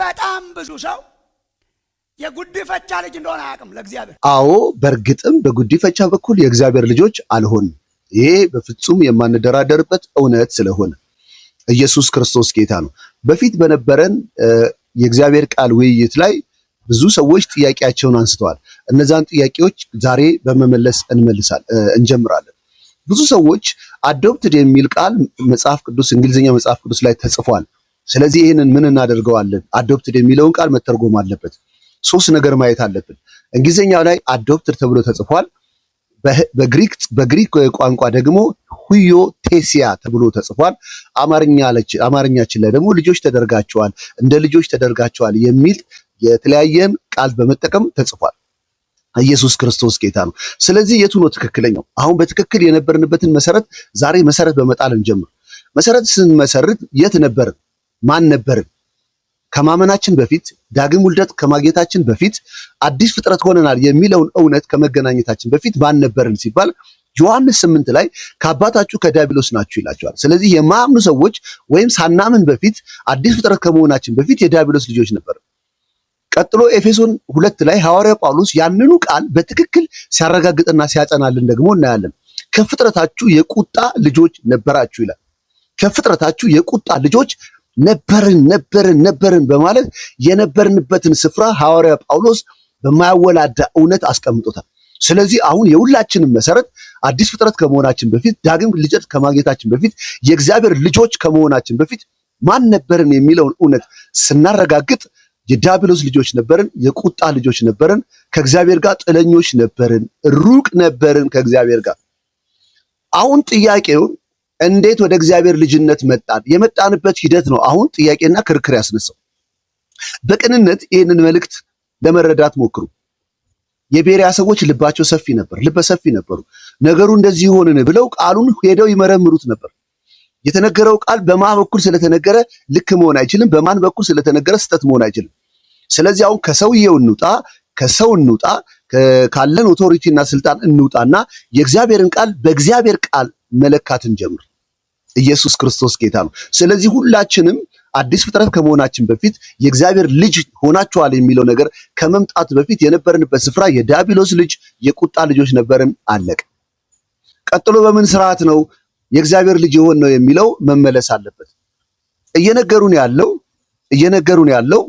በጣም ብዙ ሰው የጉዲፈቻ ልጅ እንደሆነ አያውቅም ለእግዚአብሔር። አዎ በእርግጥም በጉዲፈቻ በኩል የእግዚአብሔር ልጆች አልሆንም። ይሄ በፍጹም የማንደራደርበት እውነት ስለሆነ ኢየሱስ ክርስቶስ ጌታ ነው። በፊት በነበረን የእግዚአብሔር ቃል ውይይት ላይ ብዙ ሰዎች ጥያቄያቸውን አንስተዋል። እነዛን ጥያቄዎች ዛሬ በመመለስ እንጀምራለን። ብዙ ሰዎች አዶፕትድ የሚል ቃል መጽሐፍ ቅዱስ እንግሊዝኛ መጽሐፍ ቅዱስ ላይ ተጽፏል። ስለዚህ ይህንን ምን እናደርገዋለን? አዶፕትድ የሚለውን ቃል መተርጎም አለበት። ሶስት ነገር ማየት አለብን። እንግሊዝኛው ላይ አዶፕትድ ተብሎ ተጽፏል። በግሪክ ቋንቋ ደግሞ ሁዮ ቴሲያ ተብሎ ተጽፏል። አማርኛችን ላይ ደግሞ ልጆች ተደርጋቸዋል፣ እንደ ልጆች ተደርጋቸዋል የሚል የተለያየን ቃል በመጠቀም ተጽፏል። ኢየሱስ ክርስቶስ ጌታ ነው። ስለዚህ የቱ ነው ትክክለኛው? አሁን በትክክል የነበርንበትን መሰረት ዛሬ መሰረት በመጣል እንጀምር። መሰረት ስንመሰርት የት ነበርን? ማን ነበርን? ከማመናችን በፊት ዳግም ውልደት ከማግኘታችን በፊት አዲስ ፍጥረት ሆነናል የሚለውን እውነት ከመገናኘታችን በፊት ማን ነበርን ሲባል ዮሐንስ 8 ላይ ከአባታችሁ ከዲያብሎስ ናችሁ ይላቸዋል። ስለዚህ የማያምኑ ሰዎች ወይም ሳናምን በፊት አዲስ ፍጥረት ከመሆናችን በፊት የዲያብሎስ ልጆች ነበር። ቀጥሎ ኤፌሶን 2 ላይ ሐዋርያው ጳውሎስ ያንኑ ቃል በትክክል ሲያረጋግጥና ሲያጸናልን ደግሞ እናያለን። ከፍጥረታችሁ የቁጣ ልጆች ነበራችሁ ይላል። ከፍጥረታችሁ የቁጣ ልጆች ነበርን በማለት የነበርንበትን ስፍራ ሐዋርያው ጳውሎስ በማያወላዳ እውነት አስቀምጦታል። ስለዚህ አሁን የሁላችንም መሰረት አዲስ ፍጥረት ከመሆናችን በፊት ዳግም ልደት ከማግኘታችን በፊት የእግዚአብሔር ልጆች ከመሆናችን በፊት ማን ነበርን የሚለውን እውነት ስናረጋግጥ የዲያብሎስ ልጆች ነበርን፣ የቁጣ ልጆች ነበርን፣ ከእግዚአብሔር ጋር ጥለኞች ነበርን፣ ሩቅ ነበርን ከእግዚአብሔር ጋር። አሁን ጥያቄው እንዴት ወደ እግዚአብሔር ልጅነት መጣን? የመጣንበት ሂደት ነው አሁን ጥያቄና ክርክር ያስነሳው። በቅንነት ይህንን መልእክት ለመረዳት ሞክሩ። የቤሪያ ሰዎች ልባቸው ሰፊ ነበር፣ ልበ ሰፊ ነበሩ። ነገሩ እንደዚህ ሆንን ብለው ቃሉን ሄደው ይመረምሩት ነበር። የተነገረው ቃል በማን በኩል ስለተነገረ ልክ መሆን አይችልም፣ በማን በኩል ስለተነገረ ስህተት መሆን አይችልም። ስለዚህ አሁን ከሰው እንውጣ፣ ካለን ኦቶሪቲና ስልጣን እንውጣና የእግዚአብሔርን ቃል በእግዚአብሔር ቃል መለካትን ጀምር። ኢየሱስ ክርስቶስ ጌታ ነው። ስለዚህ ሁላችንም አዲስ ፍጥረት ከመሆናችን በፊት የእግዚአብሔር ልጅ ሆናችኋል የሚለው ነገር ከመምጣቱ በፊት የነበርንበት ስፍራ የዲያብሎስ ልጅ የቁጣ ልጆች ነበርን። አለቀ። ቀጥሎ በምን ስርዓት ነው የእግዚአብሔር ልጅ የሆን ነው የሚለው መመለስ አለበት። እየነገሩን ያለው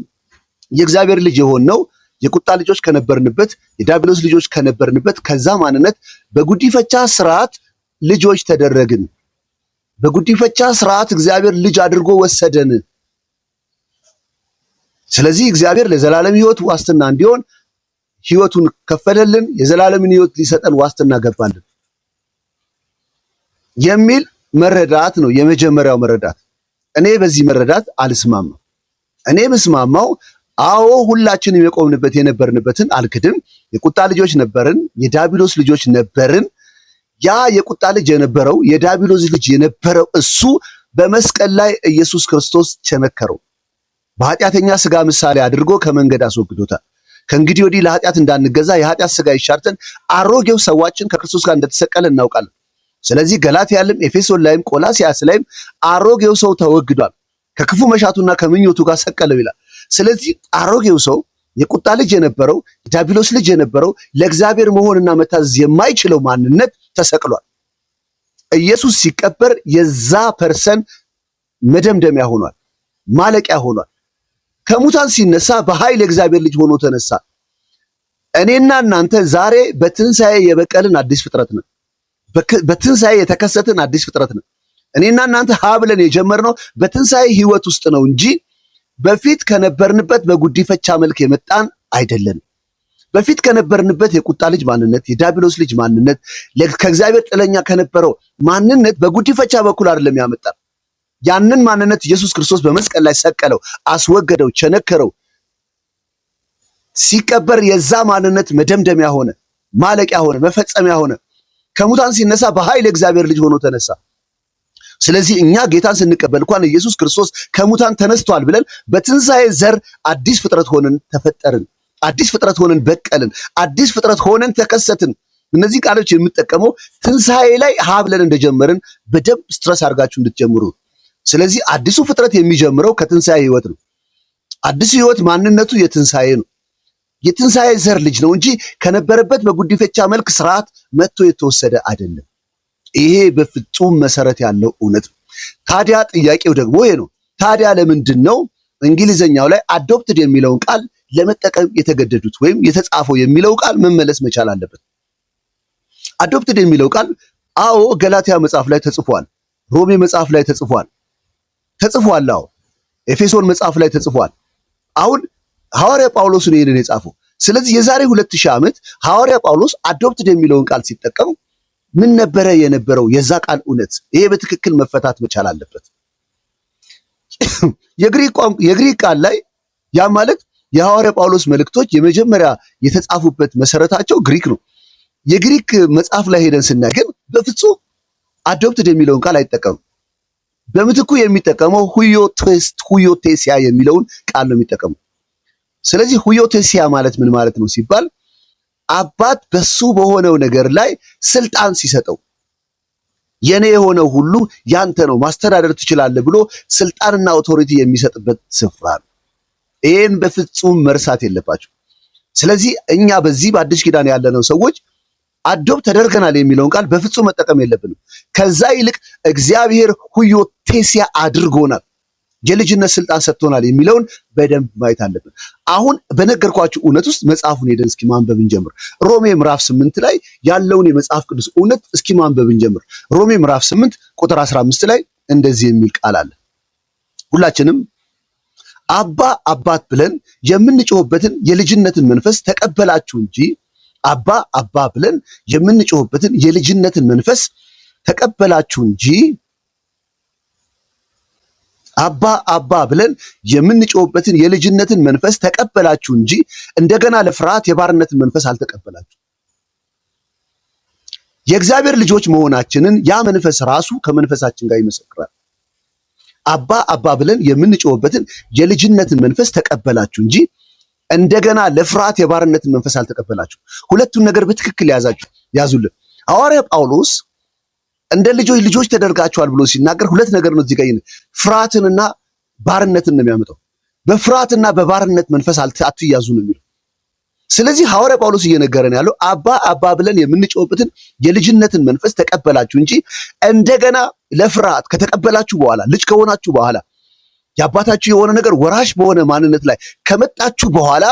የእግዚአብሔር ልጅ የሆን ነው የቁጣ ልጆች ከነበርንበት የዲያብሎስ ልጆች ከነበርንበት ከዛ ማንነት በጉዲፈቻ ስርዓት ልጆች ተደረግን። በጉዲፈቻ ስርዓት እግዚአብሔር ልጅ አድርጎ ወሰደን። ስለዚህ እግዚአብሔር ለዘላለም ሕይወት ዋስትና እንዲሆን ሕይወቱን ከፈለልን፣ የዘላለምን ሕይወት ሊሰጠን ዋስትና ገባልን የሚል መረዳት ነው የመጀመሪያው መረዳት። እኔ በዚህ መረዳት አልስማማም። እኔ ምስማማው አዎ ሁላችንም የነበርንበትን አልክድም። የቁጣ ልጆች ነበርን፣ የዲያብሎስ ልጆች ነበርን። ያ የቁጣ ልጅ የነበረው የዲያብሎስ ልጅ የነበረው እሱ በመስቀል ላይ ኢየሱስ ክርስቶስ ቸነከረው። በኃጢአተኛ ስጋ ምሳሌ አድርጎ ከመንገድ አስወግዶታል። ከእንግዲህ ወዲህ ለኃጢአት እንዳንገዛ የኃጢአት ስጋ ይሻርተን አሮጌው ሰዋችን ከክርስቶስ ጋር እንደተሰቀለ እናውቃለን። ስለዚህ ገላትያ ላይም ኤፌሶን ላይም ቆላስያስ ላይም አሮጌው ሰው ተወግዷል፣ ከክፉ መሻቱና ከምኞቱ ጋር ሰቀለው ይላል። ስለዚህ አሮጌው ሰው የቁጣ ልጅ የነበረው የዲያብሎስ ልጅ የነበረው ለእግዚአብሔር መሆንና መታዘዝ የማይችለው ማንነት ተሰቅሏል። ኢየሱስ ሲቀበር የዛ ፐርሰን መደምደሚያ ሆኗል፣ ማለቂያ ሆኗል። ከሙታን ሲነሳ በኃይል የእግዚአብሔር ልጅ ሆኖ ተነሳ። እኔና እናንተ ዛሬ በትንሣኤ የበቀልን አዲስ ፍጥረት ነን። በትንሣኤ የተከሰትን አዲስ ፍጥረት ነን። እኔና እናንተ ብለን የጀመርነው በትንሣኤ ህይወት ውስጥ ነው እንጂ በፊት ከነበርንበት በጉዲፈቻ መልክ የመጣን አይደለም። በፊት ከነበርንበት የቁጣ ልጅ ማንነት፣ የዲያብሎስ ልጅ ማንነት፣ ከእግዚአብሔር ጥለኛ ከነበረው ማንነት በጉዲፈቻ በኩል አይደለም ያመጣን። ያንን ማንነት ኢየሱስ ክርስቶስ በመስቀል ላይ ሰቀለው፣ አስወገደው፣ ቸነከረው። ሲቀበር የዛ ማንነት መደምደሚያ ሆነ፣ ማለቂያ ሆነ፣ መፈጸሚያ ሆነ። ከሙታን ሲነሳ በኃይል የእግዚአብሔር ልጅ ሆኖ ተነሳ። ስለዚህ እኛ ጌታን ስንቀበል እንኳን ኢየሱስ ክርስቶስ ከሙታን ተነስቷል ብለን በትንሣኤ ዘር አዲስ ፍጥረት ሆነን ተፈጠርን፣ አዲስ ፍጥረት ሆነን በቀልን፣ አዲስ ፍጥረት ሆነን ተከሰትን። እነዚህ ቃሎች የምጠቀመው ትንሣኤ ላይ ብለን እንደጀመርን በደንብ ስትረስ አድርጋችሁ እንድትጀምሩ። ስለዚህ አዲሱ ፍጥረት የሚጀምረው ከትንሣኤ ህይወት ነው። አዲስ ሕይወት ማንነቱ የትንሣኤ ነው። የትንሣኤ ዘር ልጅ ነው እንጂ ከነበረበት በጉዲፈቻ መልክ ስርዓት መጥቶ የተወሰደ አይደለም። ይሄ በፍጹም መሰረት ያለው እውነት ነው። ታዲያ ጥያቄው ደግሞ ይሄ ነው። ታዲያ ለምንድን ነው እንግሊዘኛው ላይ አዶፕትድ የሚለውን ቃል ለመጠቀም የተገደዱት ወይም የተጻፈው የሚለው ቃል መመለስ መቻል አለበት። አዶፕትድ የሚለው ቃል አዎ ገላትያ መጽሐፍ ላይ ተጽፏል፣ ሮሜ መጽሐፍ ላይ ተጽፏል። አዎ ኤፌሶን መጽሐፍ ላይ ተጽፏል። አሁን ሐዋርያ ጳውሎስ ነው ይሄንን የጻፈው። ስለዚህ የዛሬ 2000 ዓመት ሐዋርያ ጳውሎስ አዶፕትድ የሚለውን ቃል ሲጠቀም ምን ነበረ የነበረው የዛ ቃል እውነት? ይሄ በትክክል መፈታት መቻል አለበት። የግሪክ ቃል ላይ ያ ማለት የሐዋርያ ጳውሎስ መልእክቶች የመጀመሪያ የተጻፉበት መሰረታቸው ግሪክ ነው። የግሪክ መጽሐፍ ላይ ሄደን ስናገኝ በፍጹም አዶፕትድ የሚለውን ቃል አይጠቀምም። በምትኩ የሚጠቀመው ሁዮቴሲያ የሚለውን ቃል ነው የሚጠቀመው። ስለዚህ ሁዮቴሲያ ማለት ምን ማለት ነው ሲባል አባት በሱ በሆነው ነገር ላይ ስልጣን ሲሰጠው የኔ የሆነው ሁሉ ያንተ ነው ማስተዳደር ትችላለህ ብሎ ስልጣንና አውቶሪቲ የሚሰጥበት ስፍራ ነው። ይህን በፍጹም መርሳት የለባቸው። ስለዚህ እኛ በዚህ በአዲስ ኪዳን ያለነው ሰዎች አዶፕት ተደርገናል የሚለውን ቃል በፍጹም መጠቀም የለብንም። ከዛ ይልቅ እግዚአብሔር ሁዮቴሲያ አድርጎናል፣ የልጅነት ስልጣን ሰጥቶናል የሚለውን በደንብ ማየት አለብን። አሁን በነገርኳችሁ እውነት ውስጥ መጽሐፉን ሄደን እስኪ ማንበብ እንጀምር። ሮሜ ምዕራፍ 8 ላይ ያለውን የመጽሐፍ ቅዱስ እውነት እስኪ ማንበብ እንጀምር። ሮሜ ምዕራፍ 8 ቁጥር 15 ላይ እንደዚህ የሚል ቃል አለ። ሁላችንም አባ አባት ብለን የምንጮህበትን የልጅነትን መንፈስ ተቀበላችሁ እንጂ አባ አባ ብለን የምንጮህበትን የልጅነትን መንፈስ ተቀበላችሁ እንጂ አባ አባ ብለን የምንጮህበትን የልጅነትን መንፈስ ተቀበላችሁ እንጂ እንደገና ለፍርሃት የባርነትን መንፈስ አልተቀበላችሁ። የእግዚአብሔር ልጆች መሆናችንን ያ መንፈስ ራሱ ከመንፈሳችን ጋር ይመሰክራል። አባ አባ ብለን የምንጮህበትን የልጅነትን መንፈስ ተቀበላችሁ እንጂ እንደገና ለፍርሃት የባርነትን መንፈስ አልተቀበላችሁ። ሁለቱን ነገር በትክክል ያዙልን። ሐዋርያ ጳውሎስ እንደ ልጆች ተደርጋችኋል ብሎ ሲናገር ሁለት ነገር ነው እዚህ ጋር ፍርሃትንና ባርነትን ነው የሚያመጣው። በፍርሃትና በባርነት መንፈስ አትያዙ ነው የሚለው። ስለዚህ ሐዋርያ ጳውሎስ እየነገረን ያለው አባ አባ ብለን የምንጮህበትን የልጅነትን መንፈስ ተቀበላችሁ እንጂ እንደገና ለፍርሃት ከተቀበላችሁ በኋላ ልጅ ከሆናችሁ በኋላ የአባታችሁ የሆነ ነገር ወራሽ በሆነ ማንነት ላይ ከመጣችሁ በኋላ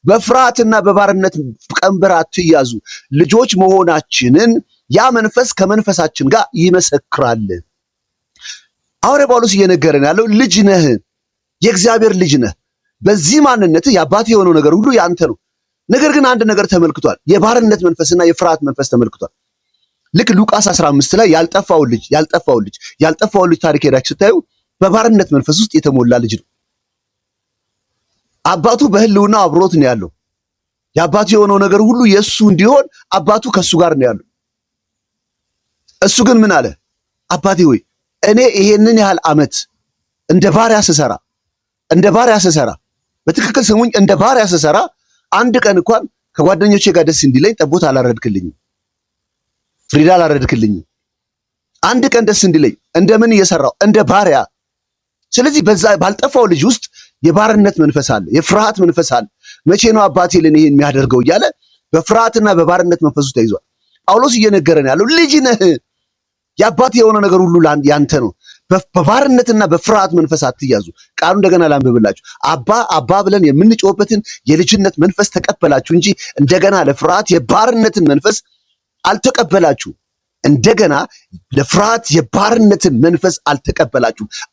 በፍርሃትና በባርነት ቀንበር አትያዙ። ልጆች መሆናችንን ያ መንፈስ ከመንፈሳችን ጋር ይመሰክራል። ሐዋርያ ጳውሎስ እየነገረን ያለው ልጅ ነህ፣ የእግዚአብሔር ልጅ ነህ። በዚህ ማንነት የአባት የሆነው ነገር ሁሉ ያንተ ነው። ነገር ግን አንድ ነገር ተመልክቷል። የባርነት መንፈስና የፍርሃት መንፈስ ተመልክቷል። ልክ ሉቃስ 15 ላይ ያልጠፋው ልጅ ታሪክ ሄዳችሁ ስታዩ በባርነት መንፈስ ውስጥ የተሞላ ልጅ ነው። አባቱ በህልውና አብሮት ነው ያለው። የአባቱ የሆነው ነገር ሁሉ የሱ እንዲሆን አባቱ ከሱ ጋር ነው ያለው። እሱ ግን ምን አለ? አባቴ ሆይ እኔ ይሄንን ያህል ዓመት እንደ ባሪያ ስሰራ በትክክል ስሙኝ፣ እንደ ባሪያ ስሰራ አንድ ቀን እንኳን ከጓደኞቼ ጋር ደስ እንዲለኝ ጠቦት አላረድክልኝም፣ ፍሪዳ አላረድክልኝም። አንድ ቀን ደስ እንዲለኝ እንደምን እየሰራው እንደ ባሪያ። ስለዚህ በዛ ባልጠፋው ልጅ ውስጥ የባርነት መንፈስ አለ፣ የፍርሃት መንፈስ አለ። መቼ ነው አባቴ ለኔ ይሄን የሚያደርገው እያለ በፍርሃትና በባርነት መንፈስ ውስጥ ተይዟል። ጳውሎስ እየነገረን ያለው ልጅ ነህ፣ የአባቴ የሆነ ነገር ሁሉ ያንተ ነው። በባርነትና በፍርሃት መንፈስ አትያዙ። ቃሉ እንደገና ላንብብላችሁ። አባ ብለን የምንጮህበትን የልጅነት መንፈስ ተቀበላችሁ እንጂ እንደገና ለፍርሃት የባርነትን መንፈስ አልተቀበላችሁ። እንደገና ለፍርሃት የባርነትን መንፈስ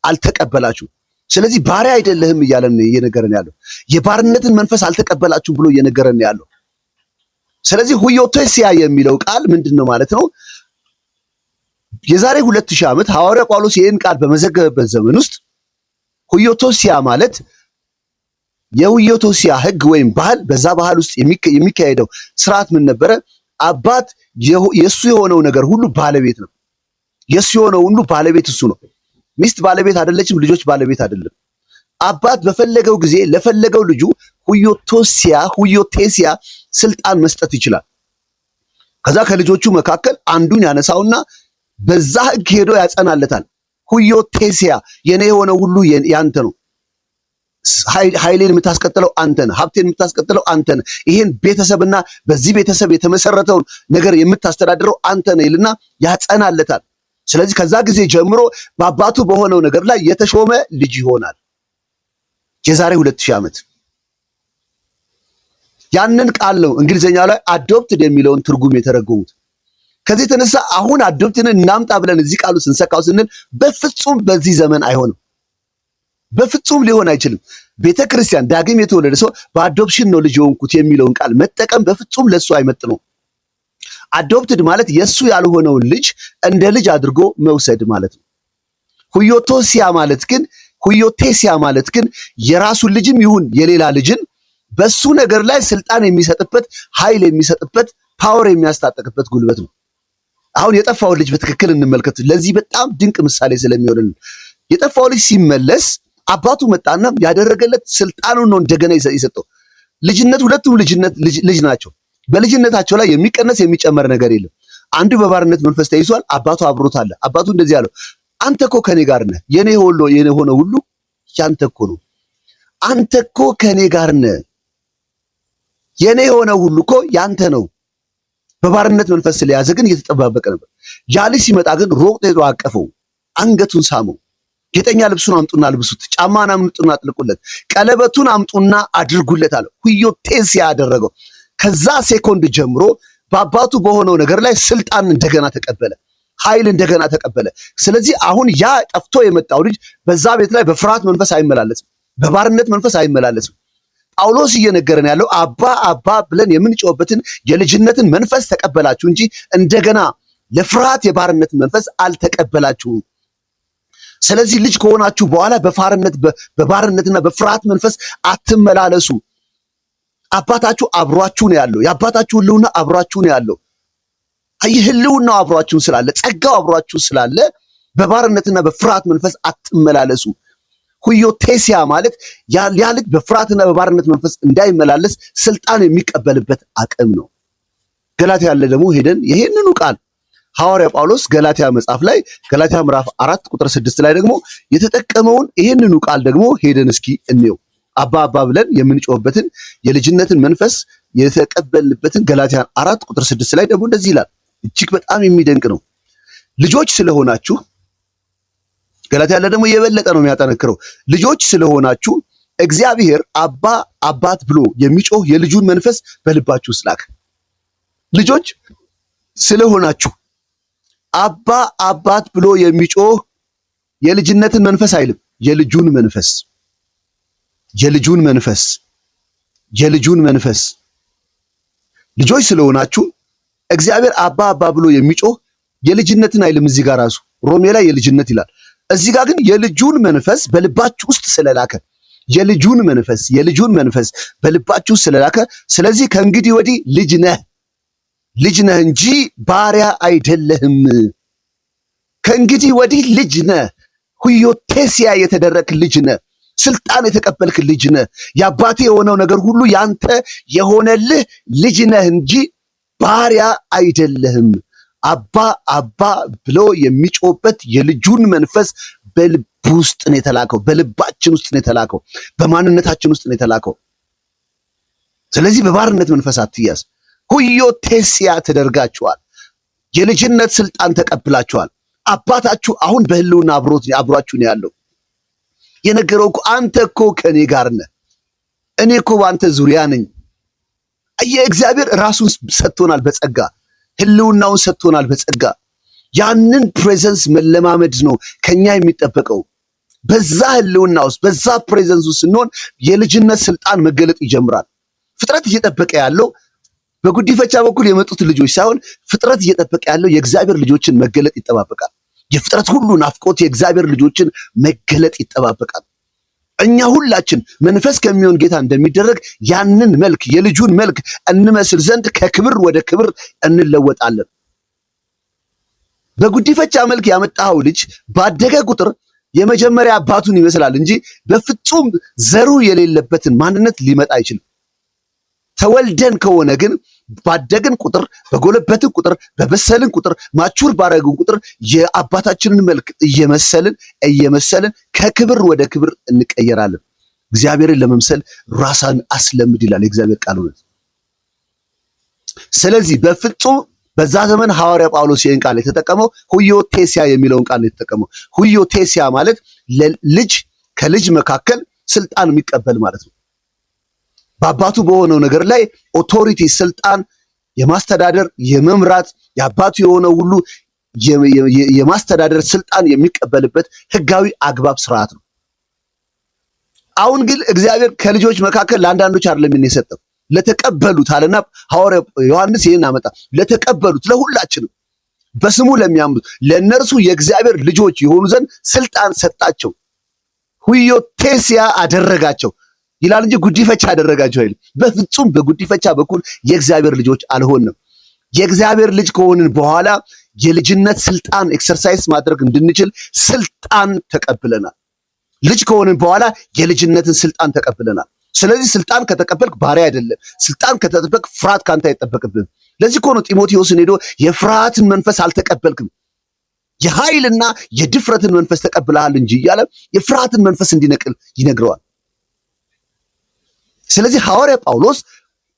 አልተቀበላችሁ። ስለዚህ ባሪያ አይደለህም እያለን እየነገረን ያለው የባርነትን መንፈስ አልተቀበላችሁ ብሎ እየነገረን ያለው። ስለዚህ ሁዮቴሲያ የሚለው ቃል ምንድን ነው ማለት ነው? የዛሬ 2000 ዓመት ሐዋርያ ጳውሎስ ይህን ቃል በመዘገበበት ዘመን ውስጥ ሁዮቴሲያ ማለት የሁዮቴሲያ ሕግ ወይም ባህል፣ በዛ ባህል ውስጥ የሚካሄደው ስርዓት ምን ነበረ? አባት የሱ የሆነው ነገር ሁሉ ባለቤት ነው። የሱ የሆነው ሁሉ ባለቤት እሱ ነው። ሚስት ባለቤት አይደለችም፣ ልጆች ባለቤት አይደለም። አባት በፈለገው ጊዜ ለፈለገው ልጁ ሁዮቴሲያ ስልጣን መስጠት ይችላል። ከዛ ከልጆቹ መካከል አንዱን ያነሳውና በዛ ሕግ ሄዶ ያጸናለታል። ሁዮቴሲያ የኔ የሆነው ሁሉ ያንተ ነው። ኃይሌን የምታስቀጥለው አንተ ነህ። ሀብቴን የምታስቀጥለው አንተ ነህ። ይሄን ቤተሰብና በዚህ ቤተሰብ የተመሰረተውን ነገር የምታስተዳድረው አንተ ነህ ይልና ያጸናለታል። ስለዚህ ከዛ ጊዜ ጀምሮ በአባቱ በሆነው ነገር ላይ የተሾመ ልጅ ይሆናል። የዛሬ 2000 ዓመት ያንን ቃል ነው እንግሊዘኛ ላይ አዶፕትድ የሚለውን ትርጉም የተረጎሙት። ከዚህ የተነሳ አሁን አዶፕትድን እናምጣ ብለን እዚህ ቃሉ ስንሰካው ስንል በፍጹም በዚህ ዘመን አይሆንም። በፍጹም ሊሆን አይችልም። ቤተ ክርስቲያን ዳግም የተወለደ ሰው በአዶፕሽን ነው ልጅ የሆንኩት የሚለውን ቃል መጠቀም በፍጹም ለሱ አይመጥነውም። አዶፕትድ ማለት የሱ ያልሆነውን ልጅ እንደ ልጅ አድርጎ መውሰድ ማለት ነው። ሁዮቴሲያ ማለት ግን የራሱን ልጅም ይሁን የሌላ ልጅን በሱ ነገር ላይ ስልጣን የሚሰጥበት ኃይል የሚሰጥበት ፓወር የሚያስታጠቅበት ጉልበት ነው። አሁን የጠፋውን ልጅ በትክክል እንመልከት። ለዚህ በጣም ድንቅ ምሳሌ ስለሚሆን የጠፋው ልጅ ሲመለስ አባቱ መጣና ያደረገለት ስልጣኑን ነው እንደገና የሰጠው። ልጅነት ሁለቱም ልጅ ናቸው። በልጅነታቸው ላይ የሚቀነስ የሚጨመር ነገር የለም። አንዱ በባርነት መንፈስ ተይዟል፣ አባቱ አብሮት አለ። አባቱ እንደዚህ አለው፣ አንተ እኮ ከኔ ጋር ነህ፣ የኔ ሆነ ሁሉ ያንተ እኮ ነው። አንተ እኮ ከኔ ጋር ነህ፣ የኔ የሆነ ሁሉ እኮ ያንተ ነው። በባርነት መንፈስ ስለያዘ ግን እየተጠባበቀ ነበር። ያ ልጅ ሲመጣ ግን ሮጥ ሄዶ አቀፈው፣ አንገቱን ሳመው። ጌጠኛ ልብሱን አምጡና ልብሱት፣ ጫማን አምጡና አጥልቁለት፣ ቀለበቱን አምጡና አድርጉለት አለ። ሁዮቴሲያ ያደረገው ከዛ ሴኮንድ ጀምሮ በአባቱ በሆነው ነገር ላይ ስልጣን እንደገና ተቀበለ፣ ኃይል እንደገና ተቀበለ። ስለዚህ አሁን ያ ጠፍቶ የመጣው ልጅ በዛ ቤት ላይ በፍርሃት መንፈስ አይመላለስም፣ በባርነት መንፈስ አይመላለስም። ጳውሎስ እየነገረን ያለው አባ ብለን የምንጮህበትን የልጅነትን መንፈስ ተቀበላችሁ እንጂ እንደገና ለፍርሃት የባርነትን መንፈስ አልተቀበላችሁም። ስለዚህ ልጅ ከሆናችሁ በኋላ በባርነትና በፍርሃት መንፈስ አትመላለሱ። አባታችሁ አብሯችሁ ነው ያለው። የአባታችሁ ህልውና አብሯችሁ ነው ያለው። ህልውናው አብሯችሁ ስላለ፣ ጸጋው አብሯችሁ ስላለ በባርነትና በፍርሃት መንፈስ አትመላለሱ። ሁዮቴሲያ ማለት ያ ልጅ በፍርሃትና በባርነት መንፈስ እንዳይመላለስ ስልጣን የሚቀበልበት አቅም ነው። ገላትያ ያለ ደግሞ ሄደን ይሄንኑ ቃል ሐዋርያ ጳውሎስ ገላትያ መጽሐፍ ላይ ገላትያ ምዕራፍ 4 ቁጥር 6 ላይ ደግሞ የተጠቀመውን ይሄንኑ ቃል ደግሞ ሄደን እስኪ እንየው። አባ ብለን የምንጮህበትን የልጅነትን መንፈስ የተቀበልንበትን ገላትያ 4 ቁጥር 6 ላይ ደግሞ እንደዚህ ይላል። እጅግ በጣም የሚደንቅ ነው። ልጆች ስለሆናችሁ ገላትያ ያለ ደግሞ የበለጠ ነው የሚያጠነክረው። ልጆች ስለሆናችሁ እግዚአብሔር አባት ብሎ የሚጮህ የልጁን መንፈስ በልባችሁ ውስጥ ላከ። ልጆች ስለሆናችሁ አባት ብሎ የሚጮህ የልጅነትን መንፈስ አይልም፣ የልጁን መንፈስ። ልጆች ስለሆናችሁ እግዚአብሔር አባ ብሎ የሚጮህ የልጅነትን አይልም። እዚህ ጋር ራሱ ሮሜ ላይ የልጅነት ይላል። እዚህ ጋር ግን የልጁን መንፈስ በልባችሁ ውስጥ ስለላከ የልጁን መንፈስ በልባችሁ ስለላከ፣ ስለዚህ ከእንግዲህ ወዲህ ልጅ ነህ እንጂ ባሪያ አይደለህም። ከእንግዲህ ወዲህ ልጅ ነህ። ሁዮቴሲያ የተደረክ ልጅ ነህ። ስልጣን የተቀበልክ ልጅ ነህ። የአባቴ የሆነው ነገር ሁሉ ያንተ የሆነልህ ልጅ ነህ እንጂ ባሪያ አይደለህም። አባ ብሎ የሚጮህበት የልጁን መንፈስ በልብ ውስጥ ነው የተላከው፣ በልባችን ውስጥ ነው የተላከው፣ በማንነታችን ውስጥ ነው የተላከው። ስለዚህ በባርነት መንፈስ አትያዝ። ሁዮቴሲያ ተደርጋችኋል። የልጅነት ስልጣን ተቀብላችኋል። አባታችሁ አሁን በህልውና አብሯችሁ ነው ያለው። የነገረው እኮ አንተ እኮ ከኔ ጋር ነህ፣ እኔ እኮ በአንተ ዙሪያ ነኝ። የእግዚአብሔር ራሱን ሰጥቶናል በጸጋ፣ ህልውናውን ሰጥቶናል በጸጋ። ያንን ፕሬዘንስ መለማመድ ነው ከኛ የሚጠበቀው። በዛ ህልውና ውስጥ በዛ ፕሬዘንስ ውስጥ ስንሆን የልጅነት ስልጣን መገለጥ ይጀምራል። ፍጥረት እየጠበቀ ያለው በጉዲፈቻ በኩል የመጡት ልጆች ሳይሆን ፍጥረት እየጠበቀ ያለው የእግዚአብሔር ልጆችን መገለጥ ይጠባበቃል። የፍጥረት ሁሉ ናፍቆት የእግዚአብሔር ልጆችን መገለጥ ይጠባበቃል። እኛ ሁላችን መንፈስ ከሚሆን ጌታ እንደሚደረግ ያንን መልክ የልጁን መልክ እንመስል ዘንድ ከክብር ወደ ክብር እንለወጣለን። በጉዲፈቻ መልክ ያመጣው ልጅ ባደገ ቁጥር የመጀመሪያ አባቱን ይመስላል እንጂ በፍጹም ዘሩ የሌለበትን ማንነት ሊመጣ አይችልም። ተወልደን ከሆነ ግን ባደግን ቁጥር፣ በጎለበትን ቁጥር፣ በበሰልን ቁጥር፣ ማቹር ባረግን ቁጥር የአባታችንን መልክ እየመሰልን ከክብር ወደ ክብር እንቀየራለን። እግዚአብሔርን ለመምሰል ራስን አስለምድ ይላል የእግዚአብሔር ቃል እውነት። ስለዚህ በፍጹም በዛ ዘመን ሐዋርያ ጳውሎስ ይህን ቃል የተጠቀመው ሁዮቴሲያ የሚለውን ቃል የተጠቀመው። ሁዮቴሲያ ማለት ልጅ ከልጅ መካከል ስልጣን የሚቀበል ማለት ነው። በአባቱ በሆነው ነገር ላይ ኦቶሪቲ፣ ስልጣን የማስተዳደር የመምራት የአባቱ የሆነው ሁሉ የማስተዳደር ስልጣን የሚቀበልበት ህጋዊ አግባብ ስርዓት ነው። አሁን ግን እግዚአብሔር ከልጆች መካከል ለአንዳንዶች አይደለም የሰጠው ለተቀበሉት አለና ሐዋርያ ዮሐንስ ይህን አመጣ። ለተቀበሉት ለሁላችንም በስሙ ለሚያምኑት ለእነርሱ የእግዚአብሔር ልጆች የሆኑ ዘንድ ስልጣን ሰጣቸው። ሁዮቴሲያ አደረጋቸው ይላል እንጂ ጉዲፈቻ አደረጋቸው አይልም። በፍጹም በጉዲፈቻ በኩል የእግዚአብሔር ልጆች አልሆንም። የእግዚአብሔር ልጅ ከሆንን በኋላ የልጅነት ስልጣን ኤክሰርሳይዝ ማድረግ እንድንችል ስልጣን ተቀብለናል። ልጅ ከሆንን በኋላ የልጅነትን ስልጣን ተቀብለናል። ስለዚህ ስልጣን ከተቀበልክ ባሪያ አይደለም። ስልጣን ከተቀበልክ ፍርሃት ካንተ አይጠበቅብህም። ለዚህ እኮ ነው ጢሞቴዎስን ሄዶ የፍርሃትን መንፈስ አልተቀበልክም የኃይልና የድፍረትን መንፈስ ተቀብለሃል እንጂ እያለ የፍርሃትን መንፈስ እንዲነቅል ይነግረዋል። ስለዚህ ሐዋርያ ጳውሎስ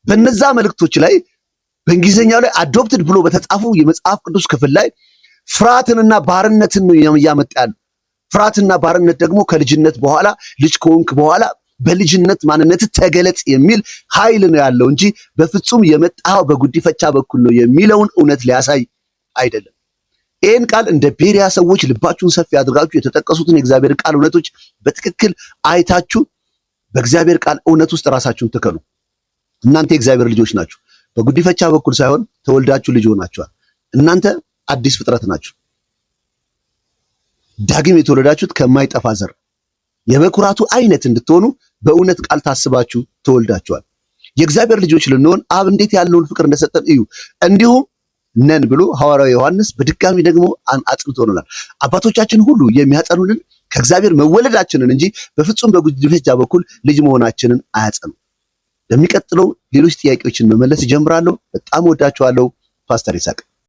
በነዛ መልእክቶች ላይ በእንግሊዝኛው ላይ አዶፕትድ ብሎ በተጻፉ የመጽሐፍ ቅዱስ ክፍል ላይ ፍርሃትንና ባርነትን ነው ያመጣ ያለው። ፍርሃትና ባርነት ደግሞ ከልጅነት በኋላ ልጅ ከሆንክ በኋላ በልጅነት ማንነት ተገለጽ የሚል ኃይል ነው ያለው እንጂ በፍጹም የመጣው በጉዲፈቻ በኩል ነው የሚለውን እውነት ሊያሳይ አይደለም። ይህን ቃል እንደ ቤሪያ ሰዎች ልባችሁን ሰፊ አድርጋችሁ የተጠቀሱትን የእግዚአብሔር ቃል እውነቶች በትክክል አይታችሁ በእግዚአብሔር ቃል እውነት ውስጥ ራሳችሁን ትከሉ። እናንተ የእግዚአብሔር ልጆች ናችሁ። በጉዲፈቻ በኩል ሳይሆን ተወልዳችሁ ልጅ ሆናችኋል። እናንተ አዲስ ፍጥረት ናችሁ። ዳግም የተወለዳችሁት ከማይጠፋ ዘር የበኩራቱ አይነት እንድትሆኑ በእውነት ቃል ታስባችሁ ተወልዳችኋል። የእግዚአብሔር ልጆች ልንሆን አብ እንዴት ያለውን ፍቅር እንደሰጠን እዩ እንዲሁም ነን ብሎ ሐዋርያው ዮሐንስ በድጋሚ ደግሞ አጽንቶናል። አባቶቻችን ሁሉ የሚያጸኑልን ከእግዚአብሔር መወለዳችንን እንጂ በፍጹም በጉዲፈቻ በኩል ልጅ መሆናችንን አያጸኑ። ለሚቀጥለው ሌሎች ጥያቄዎችን መመለስ ጀምራለሁ። በጣም ወዳችኋለሁ። ፓስተር ይስሐቅ